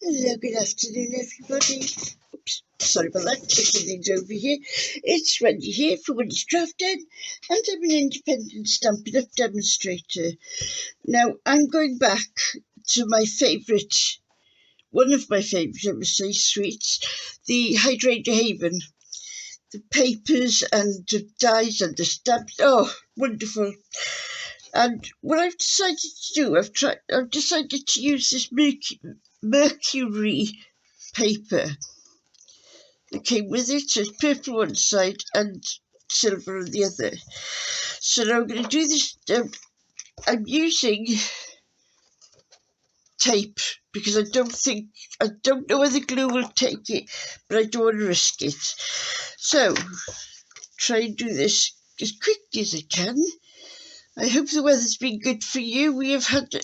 Hello, good afternoon, everybody. Oops, sorry about that. Taking things over here. It's Wendy here for Wendy's Crafting, and I'm an independent Stampin' Up! Demonstrator. Now, I'm going back to my favourite, one of my favourite, I would say, suites, the Hydrangea Haven. The papers and the dies and the stamps, oh, wonderful. And what I've decided to do, I've decided to use this Mercury paper that came with it. So it's purple one side and silver on the other. So now I'm going to do this. I'm using tape because I don't know whether glue will take it, but I don't want to risk it. So try and do this as quickly as I can. I hope the weather's been good for you. We have had a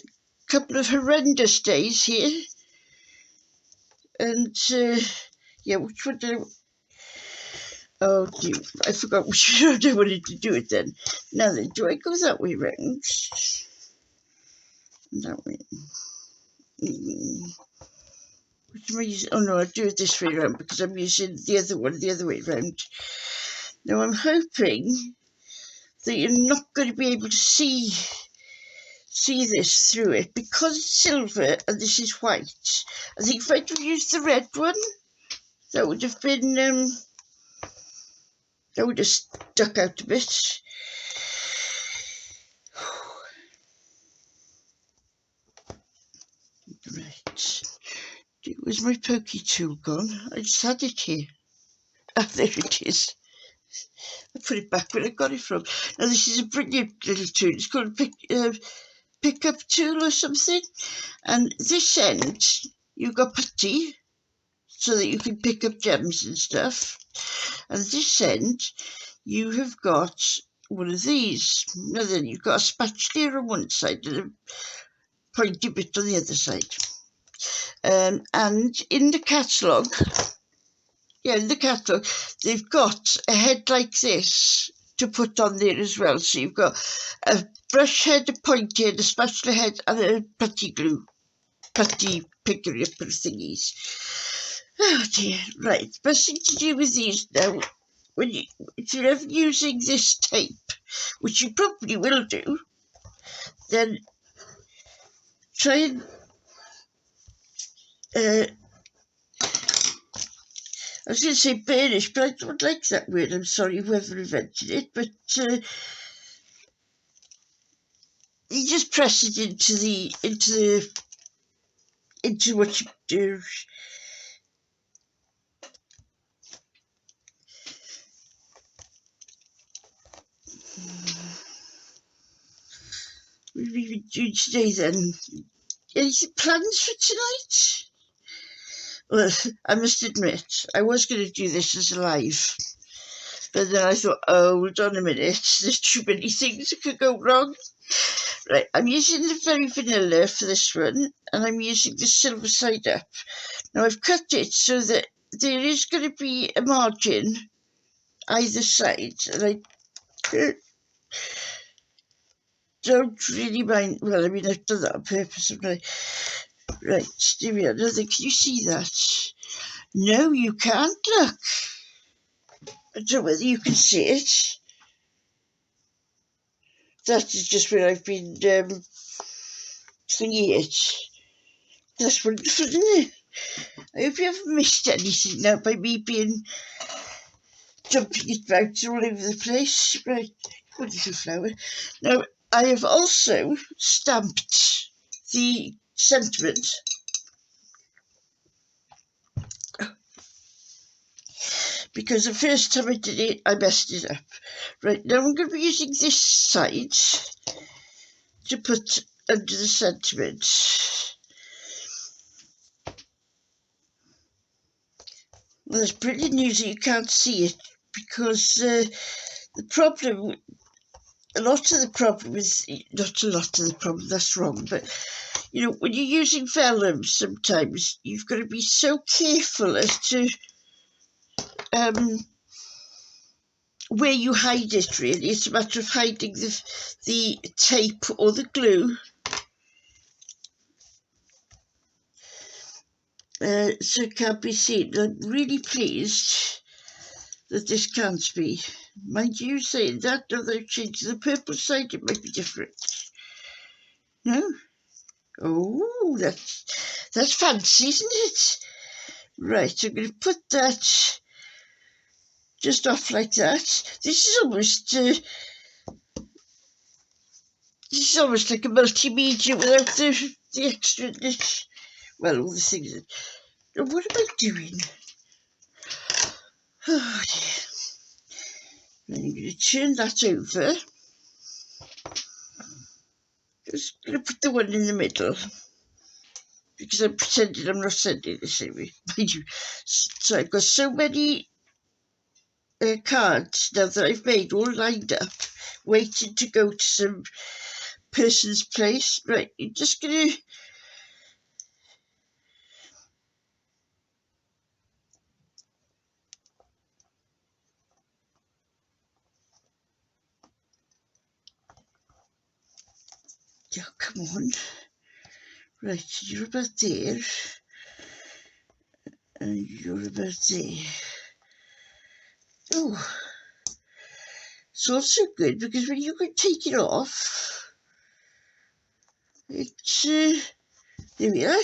couple of horrendous days here. And, yeah, which one did I... Oh, dear, I forgot which one I wanted to do it then. Now then, do I go that way round? That way. Which am I using? Oh, no, I'll do it this way round because I'm using the other one the other way round. Now, I'm hoping that you're not going to be able to see this through it because it's silver and this is white. I think if I'd have used the red one, that would have been that would have stuck out a bit. Right, where's my pokey tool gone? I just had it here. Ah, there it is. I put it back where I got it from. Now this is a brilliant little tool. It's called Pic Pickup Tool or something. And this end, you've got putty, so that you can pick up gems and stuff. And this end, you have got one of these. Now then, you've got a spatula on one side and a pointy bit on the other side. And in the catalogue, they've got a head like this to put on there as well. So you've got a brush head, a pointy head, a spatula head, and a putty picker up thingies. Oh dear, right. Best thing to do with these now, if you're ever using this tape, which you probably will do, then try and I was going to say burnish, but I don't like that word. I'm sorry, whoever invented it, but you just press it into what you do. What are we doing today then? Any plans for tonight? Well, I must admit, I was going to do this as a live, but then I thought, oh, hold on a minute, there's too many things that could go wrong. Right, I'm using the very vanilla for this one, and I'm using the silver side up. Now I've cut it so that there is going to be a margin either side, and I don't really mind. Well, I mean, I've done that on purpose, haven't I? Right, here we are. Now, can you see that? No, you can't, look. I don't know whether you can see it. That is just where I've been thingy it. That's wonderful, isn't it? I hope you haven't missed anything now by me jumping it about all over the place. Right, good little flower. Now, I have also stamped the sentiment. Because the first time I did it, I messed it up. Right, now I'm going to be using this side to put under the sentiment. Well, there's brilliant news that you can't see it because the problem, not a lot of the problem, that's wrong, but you know, when you're using vellum, sometimes you've got to be so careful as to where you hide it, really. It's a matter of hiding the tape or the glue. so it can't be seen. I'm really pleased that this can't be. Mind you, saying that, now that I've changed the purple side, it might be different. No? Oh, that's fancy, isn't it? Right, I'm going to put that just off like that. This is almost like a multimedia without the extra. Well, all the things. What am I doing? Oh dear. Then I'm going to turn that over. Just going to put the one in the middle, because I'm pretending I'm not sending this anyway. So I've got so many cards now that I've made all lined up, waiting to go to some person's place. Right, you're just going to... Oh, come on. Right, you're about there. And you're about there. Oh, it's also good because when you can take it off, it's, there we are.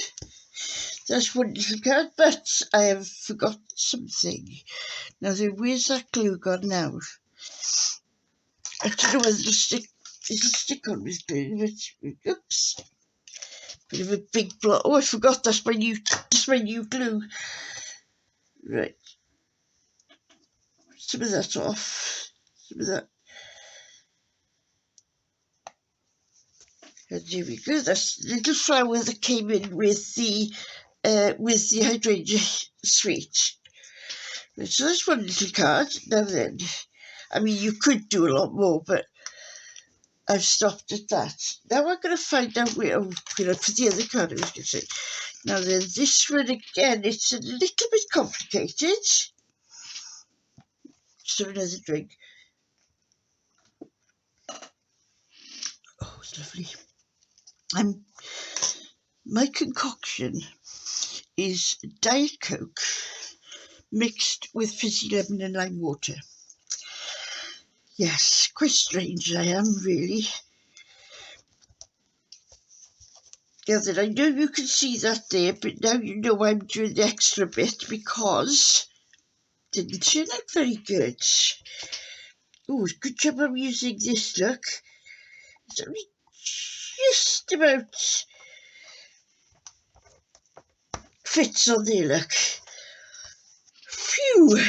That's one little card, but I have forgotten something. Now then, where's that glue gone now? I don't know whether it'll stick on with glue, but oops. Bit of a big block. Oh, I forgot, that's my new glue. Right. Some of that off. Some of that. And here we go. That's the little flower that came in with the Hydrangea Suite. Right, so that's one little card. Now then, I mean, you could do a lot more, but I've stopped at that. Now I'm going to find out where I'm going to put the other card I was going to say. Now then, this one again, it's a little bit complicated. So another drink. Oh, it's lovely. My concoction is Diet Coke mixed with fizzy lemon and lime water. Yes, quite strange I am, really. Now then, I know you can see that there, but now you know I'm doing the extra bit because it didn't turn out very good. Oh, good job I'm using this, look. It's only just about fits on there, look. Phew!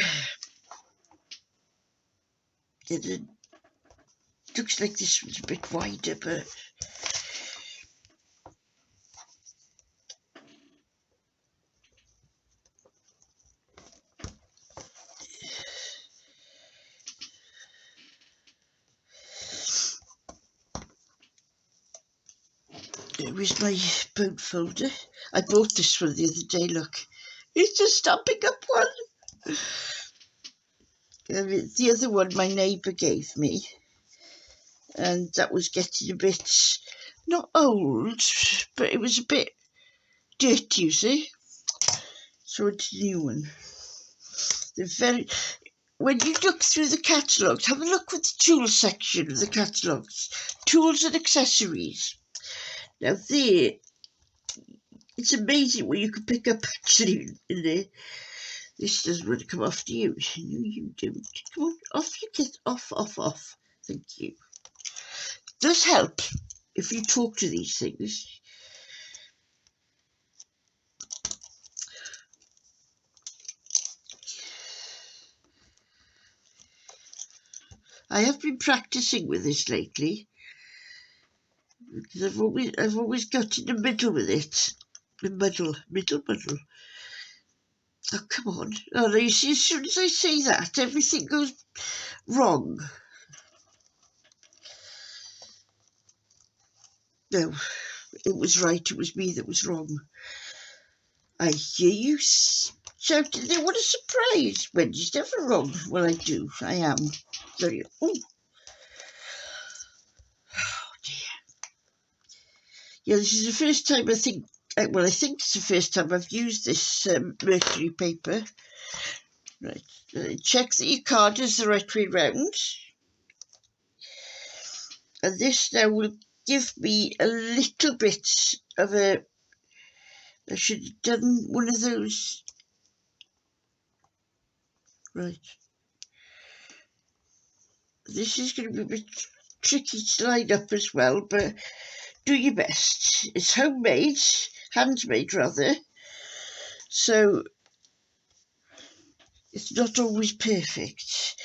It looks like this one's a bit wider, but... Where's my bone folder? I bought this one the other day, look. It's a Stampin' Up one. The other one my neighbour gave me. And that was getting a bit, not old, but it was a bit dirty, you see. So it's a new one. When you look through the catalogues, have a look at the tools section of the catalogues. Tools and accessories. Now there, it's amazing what you can pick up actually in there. This doesn't want to come off to you. No, you don't. Come on, off you get. Off. Thank you. It does help if you talk to these things. I have been practicing with this lately because I've always got in the middle with it. The middle. Oh, come on. Oh, no, you see, as soon as I say that, everything goes wrong. No, it was right. It was me that was wrong. I hear you shouting there. What a surprise. Wendy's never wrong. Well, I do. I am. Sorry. Oh, dear. Yeah, this is the first time I think well, I think it's the first time I've used this Mercury paper. Right, check that your card is the right way round. And this now will give me a little bit of a, I should have done one of those. Right. This is going to be a bit tricky to line up as well, but do your best. It's homemade, handmade rather, so it's not always perfect.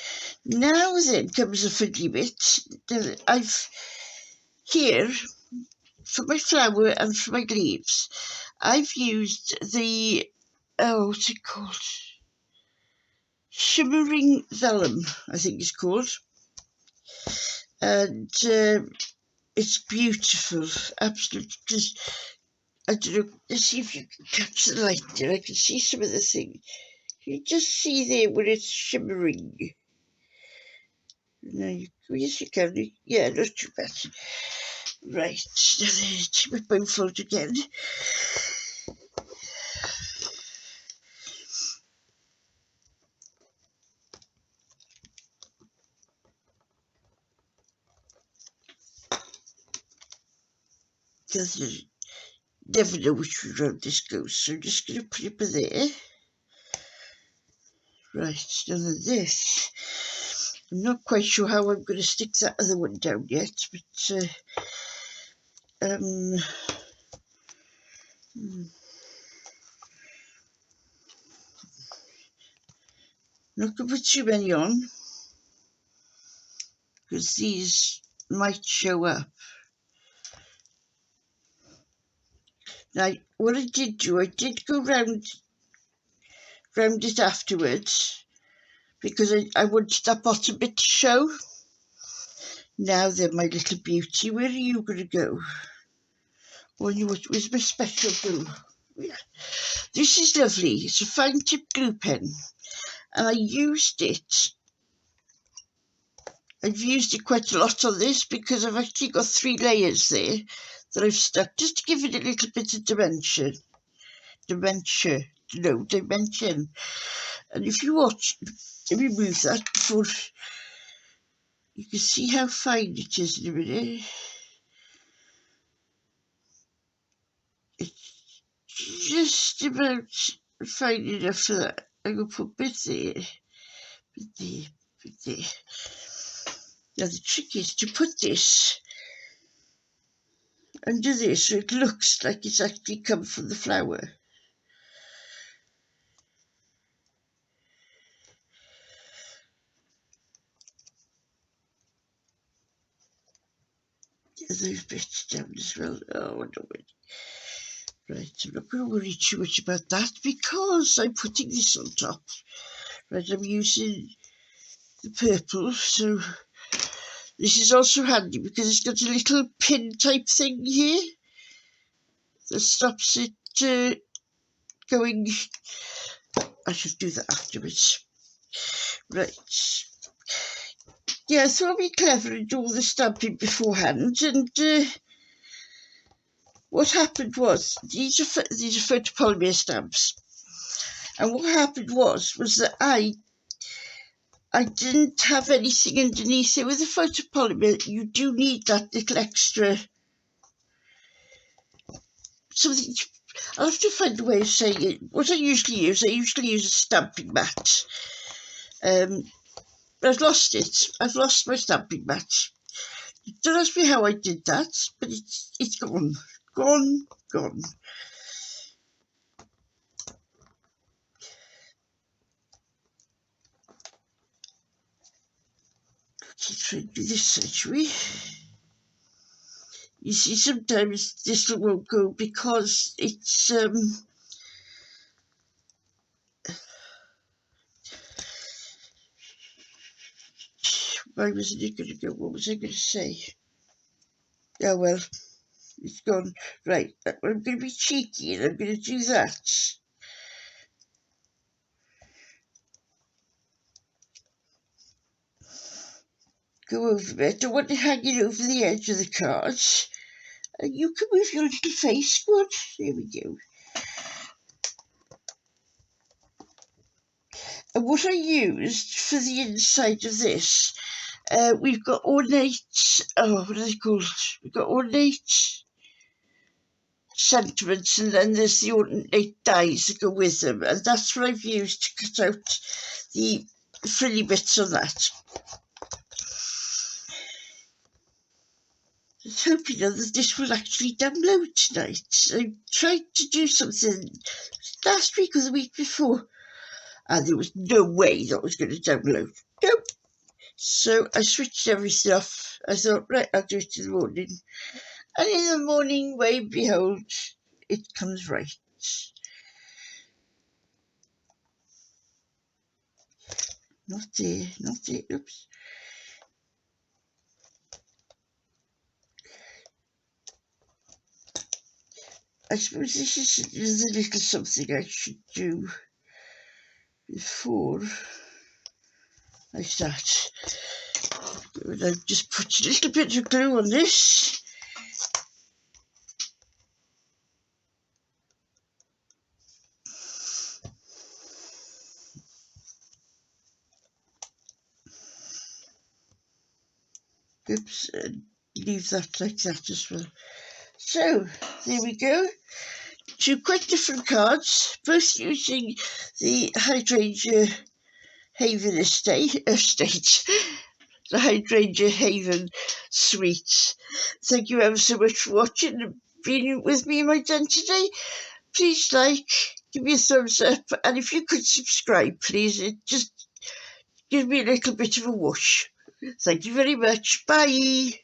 Now then comes a fiddly bit. I've here, for my flower and for my leaves, I've used the, what's it called? Shimmering Vellum, I think it's called. And it's beautiful, absolutely. Just, I don't know, let's see if you can catch the light there. I can see some of the things. You just see there where it's shimmering. No, yes, you can. Yeah, not too bad. Right, let's my bone fold again. Because you never know which way round this goes, so I'm just going to put it there. Right, now then this. I'm not quite sure how I'm going to stick that other one down yet, but not going to put too many on, because these might show up. Now, what I did do, I did go round it afterwards, because I wanted that bottom bit to show. Now then, my little beauty, where are you going to go? Well, where's my special glue? Yeah. This is lovely. It's a fine tip glue pen, and I've used it quite a lot on this, because I've actually got 3 layers there that I've stuck just to give it a little bit of dimension. And if you watch, let me move that before you can see how fine it is in a minute. It's just about fine enough for that. I'm going to put bits there, bit there, bit there. Now the trick is to put this under this so it looks like it's actually come from the flower. Get those bits down as well. Oh, no. Right, I'm not going to worry too much about that because I'm putting this on top. Right, I'm using the purple, so this is also handy because it's got a little pin type thing here that stops it going. I should do that afterwards. Right. Yeah, I thought it'd be clever and do all the stamping beforehand, and what happened was these are photopolymer stamps, and what happened was that I didn't have anything underneath it. With the photopolymer, you do need that little extra something. I'll have to find a way of saying it. What I usually use a stamping mat. I've lost it. I've lost my stamping mat. Don't ask me how I did that, but it's gone. Gone. Let's try and do this surgery. You see, sometimes this won't go because it's why wasn't it going to go? What was I going to say? Oh well, it's gone. Right, I'm going to be cheeky and I'm going to do that. Go over it. I want it hanging over the edge of the card. And you can move your little face. Good. There we go. And what I used for the inside of this, we've got ornate, what are they called? We've got ornate sentiments, and then there's the ornate dies that go with them, and that's what I've used to cut out the frilly bits on that. Just hoping that this will actually download tonight. I tried to do something last week or the week before, and there was no way that was going to download. Nope. So I switched everything off. I thought, right, I'll do it in the morning. And in the morning, lo and behold, it comes right. Not there, not there, oops. I suppose this is a little something I should do before I start. I've just put a little bit of glue on this. Oops, and leave that like that as well. So, there we go. Two quite different cards, both using the Hydrangea Haven estate, the Hydrangea Haven Suite. Thank you ever so much for watching and being with me in my den today. Please like, give me a thumbs up, and if you could subscribe, please, it just gives me a little bit of a whoosh. Thank you very much. Bye.